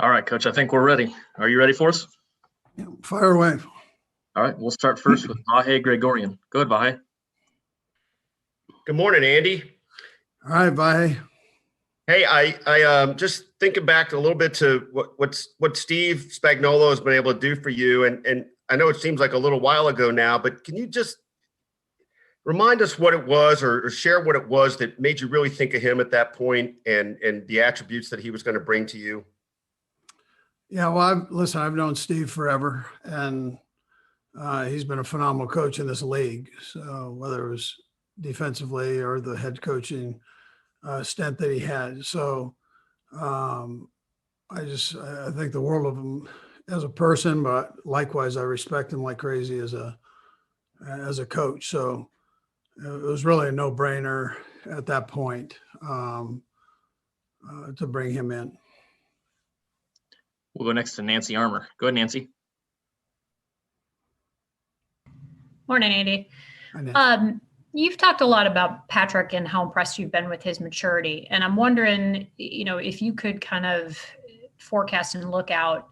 All right, Coach, I think we're ready. Are you ready for us? Yeah, fire away. All right, we'll start first with Vahe Gregorian. Go ahead, Vahe. Good morning, Andy. All right, Vahe. Hey, I just thinking back a little bit to what Steve Spagnuolo has been able to do for you, and I know it seems like a little while ago now, but can you just remind us what it was, or share what it was that made you really think of him at that point, and the attributes that he was going to bring to you? Yeah, well, I've known Steve forever, and he's been a phenomenal coach in this league. So whether it was defensively or the head coaching stint that he had. So I think the world of him as a person, but likewise, I respect him like crazy as a coach. So it was really a no-brainer at that point to bring him in. We'll go next to Nancy Armour. Go ahead, Nancy. Morning, Andy. Hi, Nancy. You've talked a lot about Patrick and how impressed you've been with his maturity. And I'm wondering, if you could kind of forecast and look out,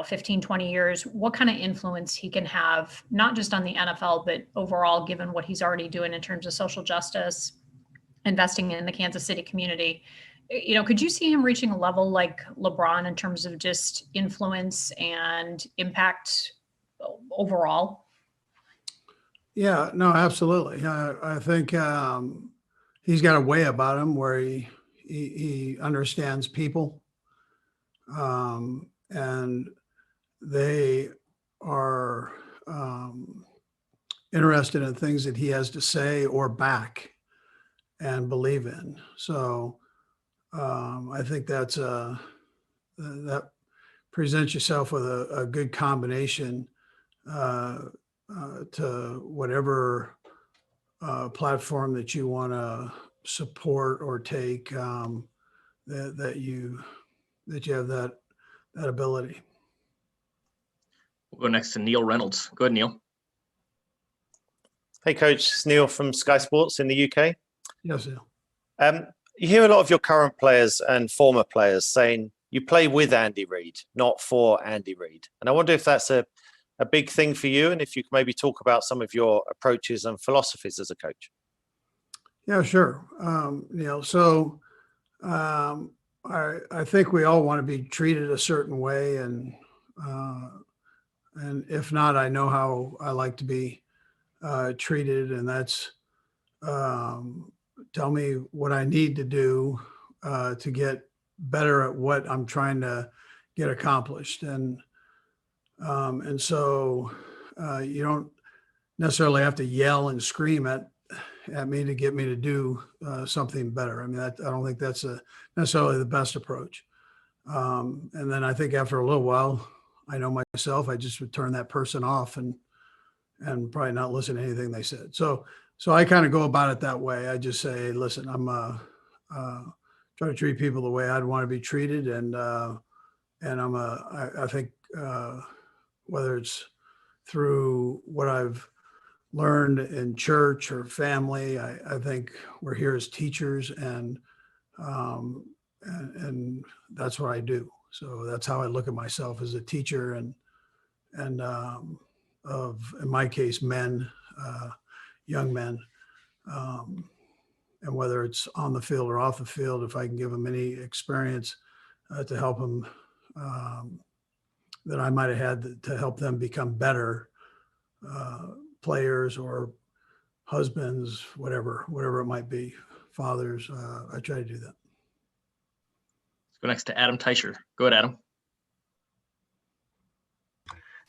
15, 20 years, what kind of influence he can have, not just on the NFL, but overall, given what he's already doing in terms of social justice, investing in the Kansas City community. Could you see him reaching a level like LeBron in terms of just influence and impact overall? Yeah, no, absolutely. I think he's got a way about him where he understands people, and they are interested in things that he has to say or back and believe in. So I think that presents yourself with a good combination to whatever platform that you want to support or take, that you have that ability. We'll go next to Neil Reynolds. Go ahead, Neil. Hey, Coach. It's Neil from Sky Sports in the UK. Yes, Neil. You hear a lot of your current players and former players saying you play with Andy Reid, not for Andy Reid. And I wonder if that's a big thing for you, and if you could maybe talk about some of your approaches and philosophies as a coach. Yeah, sure. Neil, so I think we all want to be treated a certain way, and if not, I know how I like to be treated, and that's tell me what I need to do to get better at what I'm trying to get accomplished. And so you don't necessarily have to yell and scream at me to get me to do something better. I mean, I don't think that's necessarily the best approach. And then I think after a little while, I know myself, I just would turn that person off and probably not listen to anything they said. So I kind of go about it that way. I just say, listen, I'm try to treat people the way I'd want to be treated, and I think whether it's through what I've learned in church or family, I think we're here as teachers, and that's what I do. So that's how I look at myself, as a teacher, and of, in my case, men, young men, and whether it's on the field or off the field, if I can give them any experience to help them that I might have had to help them become better players or husbands, whatever it might be, fathers, I try to do that. Let's go next to Adam Teicher. Go ahead, Adam.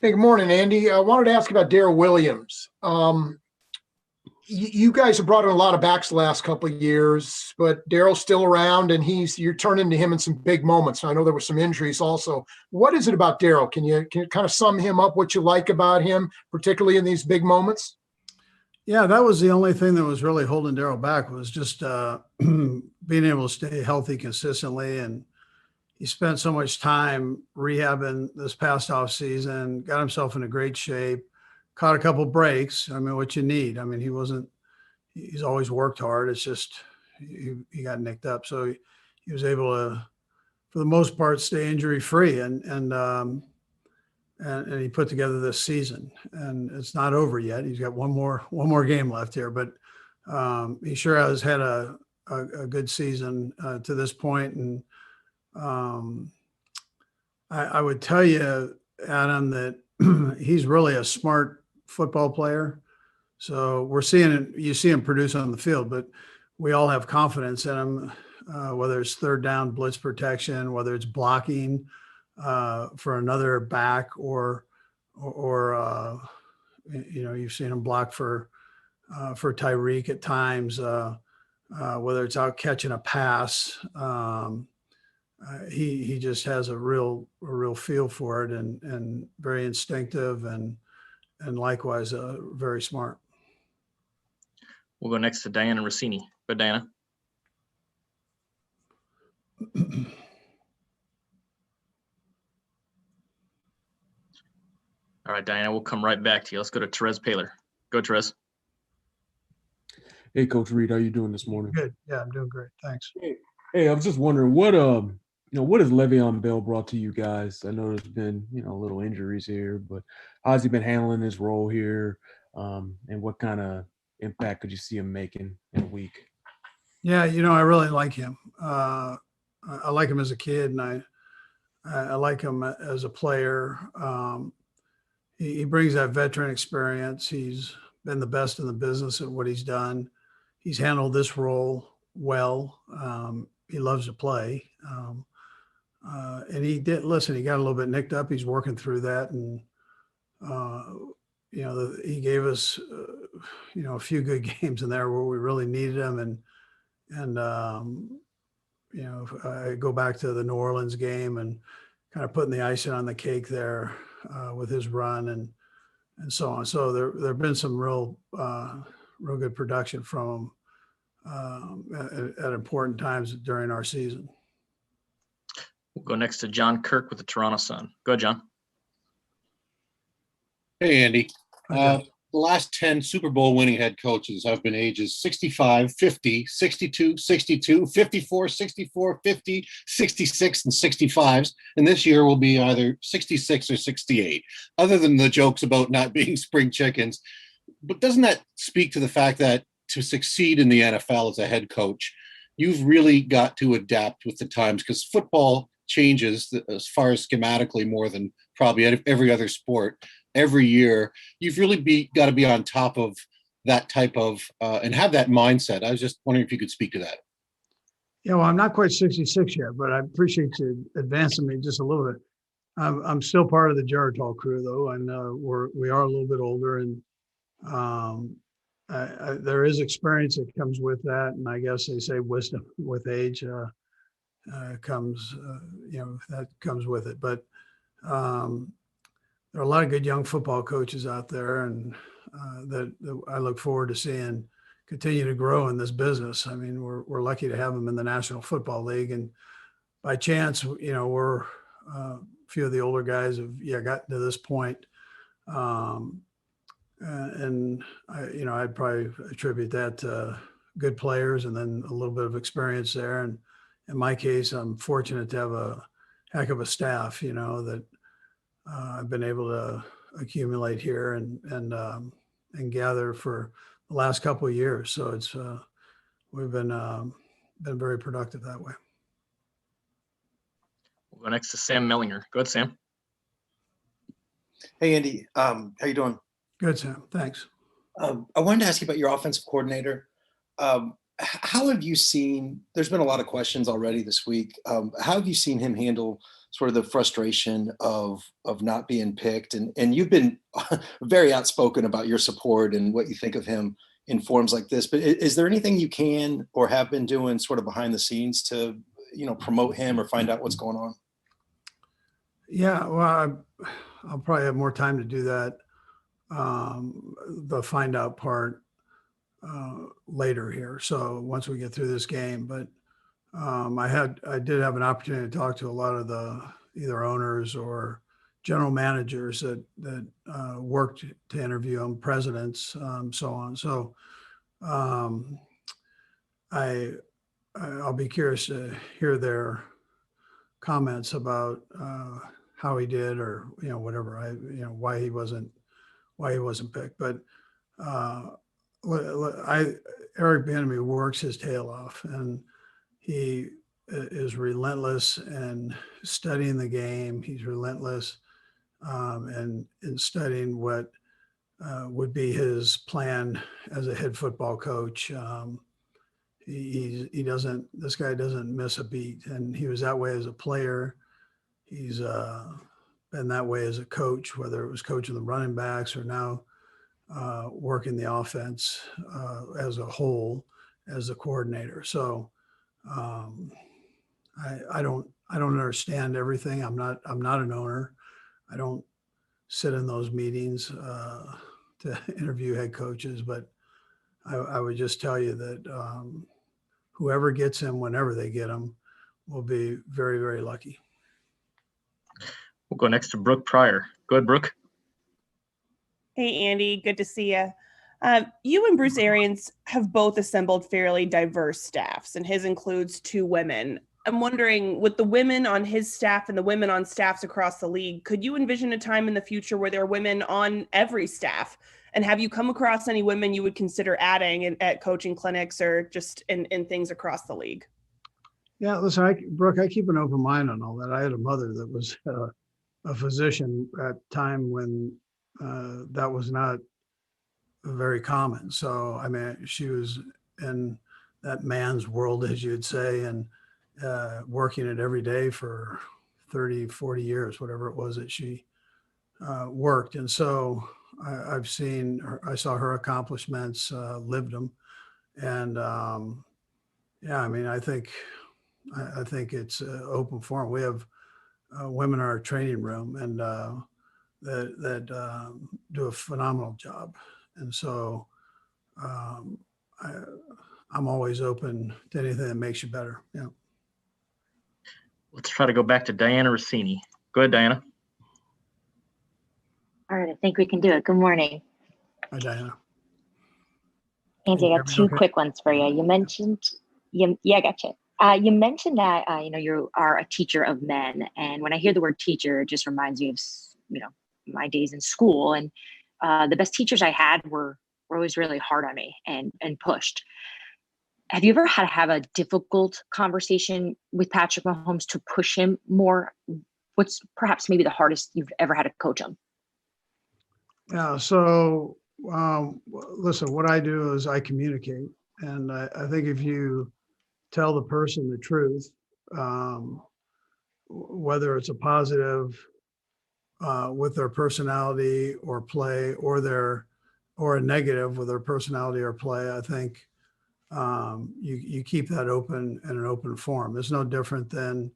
Hey, good morning, Andy. I wanted to ask about Darrell Williams. You guys have brought in a lot of backs the last couple of years, but Darrell's still around, and you're turning to him in some big moments. I know there were some injuries also. What is it about Darrell? Can you kind of sum him up, what you like about him, particularly in these big moments? Yeah, that was the only thing that was really holding Darrell back, was just being able to stay healthy consistently. And he spent so much time rehabbing this past off season, got himself into great shape, caught a couple breaks. I mean, what you need. I mean, he's always worked hard. It's just he got nicked up. So he was able for the most part, stay injury free, and he put together this season, and it's not over yet. He's got one more game left here, but he sure has had a good season to this point. And I would tell you, Adam, that he's really a smart football player. So we're seeing it, you see him produce on the field, but we all have confidence in him, whether it's third down blitz protection, whether it's blocking for another back, or you've seen him block for Tyreek at times, whether it's out catching a pass. He just has a real feel for it, and very instinctive, and likewise very smart. We'll go next to Diana Rossini. Go, Diana. All right, Diana, we'll come right back to you. Let's go to Therese Paler. Go, Therese. Hey, Coach Reid, how you doing this morning? Good. Yeah, I'm doing great. Thanks. Hey, I was just wondering what has Le'Veon Bell brought to you guys? I know there's been a little injuries here, but how's he been handling his role here? And what kind of impact could you see him making in a week? Yeah, I really like him. I like him as a kid, and I like him as a player. He brings that veteran experience. He's been the best in the business at what he's done. He's handled this role well. He loves to play. And he got a little bit nicked up. He's working through that. And, he gave us, a few good games in there where we really needed him. And I go back to the New Orleans game and kind of putting the icing on the cake there with his run and so on. So there have been some real good production from him at important times during our season. We'll go next to John Kirk with the Toronto Sun. Go, John. Hey, Andy. Okay. The last 10 Super Bowl winning head coaches have been ages 65, 50, 62, 62, 54, 64, 50, 66, and 65s. And this year will be either 66 or 68, other than the jokes about not being spring chickens. But doesn't that speak to the fact that to succeed in the NFL as a head coach, you've really got to adapt with the times, because football changes as far as schematically more than probably every other sport every year. You've really got to be on top of that type of and have that mindset. I was just wondering if you could speak to that. Yeah, well, I'm not quite 66 yet, but I appreciate you advancing me just a little bit. I'm still part of the Geritol crew, though, and we are a little bit older, and there is experience that comes with that, and I guess they say wisdom with age comes, that comes with it. But there are a lot of good young football coaches out there, and that I look forward to seeing continue to grow in this business. I mean, we're lucky to have them in the National Football League, and by chance, we're a few of the older guys have gotten to this point. And I'd probably attribute that to good players and then a little bit of experience there. And in my case, I'm fortunate to have a heck of a staff, that I've been able to accumulate here and gather for the last couple of years. So it's we've been very productive that way. We'll go next to Sam Mellinger. Go ahead, Sam. Hey, Andy. How you doing? Good, Sam. Thanks. I wanted to ask you about your offensive coordinator. How have you seen, there's been a lot of questions already this week. How have you seen him handle sort of the frustration of not being picked? And you've been very outspoken about your support and what you think of him in forums like this. But is there anything you can or have been doing sort of behind the scenes to, promote him or find out what's going on? Yeah, well, I'll probably have more time to do that. The find out part later here. So once we get through this game, but I did have an opportunity to talk to a lot of the either owners or general managers that worked to interview them, presidents, so on. So I'll be curious to hear their comments about how he did, or whatever. Why he wasn't picked. But Eric Bieniemy works his tail off, and he is relentless in studying the game. He's relentless and in studying what would be his plan as a head football coach. This guy doesn't miss a beat, and he was that way as a player. He's been that way as a coach, whether it was coaching the running backs or now working the offense as a whole as a coordinator. So I don't understand everything. I'm not an owner. I don't sit in those meetings to interview head coaches, but I would just tell you that whoever gets him, whenever they get him, will be very, very lucky. We'll go next to Brooke Pryor. Go ahead, Brooke. Hey, Andy, good to see you. You and Bruce Arians have both assembled fairly diverse staffs, and his includes 2 women. I'm wondering, with the women on his staff and the women on staffs across the league, could you envision a time in the future where there are women on every staff? And have you come across any women you would consider adding at coaching clinics or just in things across the league? Yeah, listen, Brooke, I keep an open mind on all that. I had a mother that was a physician at a time when that was not very common. So, I mean, she was in that man's world, as you'd say, and working it every day for 30, 40 years, whatever it was that she worked. And so I saw her accomplishments, lived them. And yeah, I mean, I think it's open forum. We have women in our training room, and that do a phenomenal job. And so I'm always open to anything that makes you better. Yeah. Let's try to go back to Diana Rossini. Go ahead, Diana. All right, I think we can do it. Good morning. Hi, Diana. Andy, I got 2 quick ones for you. You mentioned, yeah, I got you. You mentioned that, you are a teacher of men. And when I hear the word teacher, it just reminds me of, my days in school. And the best teachers I had were always really hard on me and pushed. Have you ever had to have a difficult conversation with Patrick Mahomes to push him more? What's perhaps maybe the hardest you've ever had to coach him? Yeah. So listen, what I do is I communicate. And I think if you tell the person the truth, whether it's a positive with their personality or play, or a negative with their personality or play, I think you keep that open in an open forum. It's no different than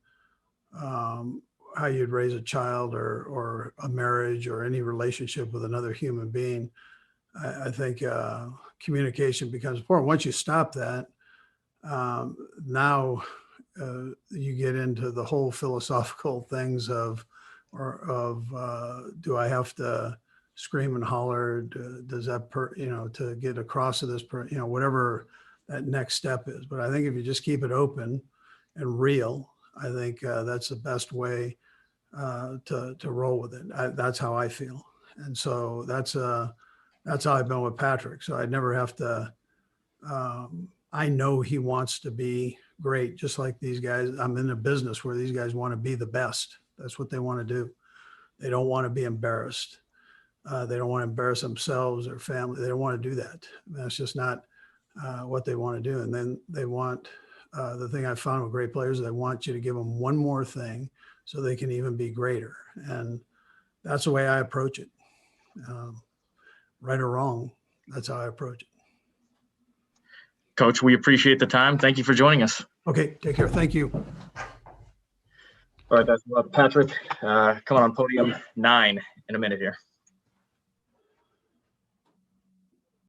how you'd raise a child or a marriage or any relationship with another human being. I think communication becomes important. Once you stop that, now you get into the whole philosophical things of do I have to scream and holler? Does that to get across to this whatever that next step is. But I think if you just keep it open and real, I think that's the best way to roll with it. That's how I feel. And so that's how I've been with Patrick. So I'd never have to, I know he wants to be great, just like these guys. I'm in a business where these guys want to be the best. That's what they want to do. They don't want to be embarrassed. They don't want to embarrass themselves or family. They don't want to do that. That's just not what they want to do. And then they want, the thing I found with great players, they want you to give them one more thing so they can even be greater. And that's the way I approach it. Right or wrong, that's how I approach it. Coach, we appreciate the time. Thank you for joining us. Okay, take care. Thank you. All right, that's Patrick coming on podium 9 in a minute here.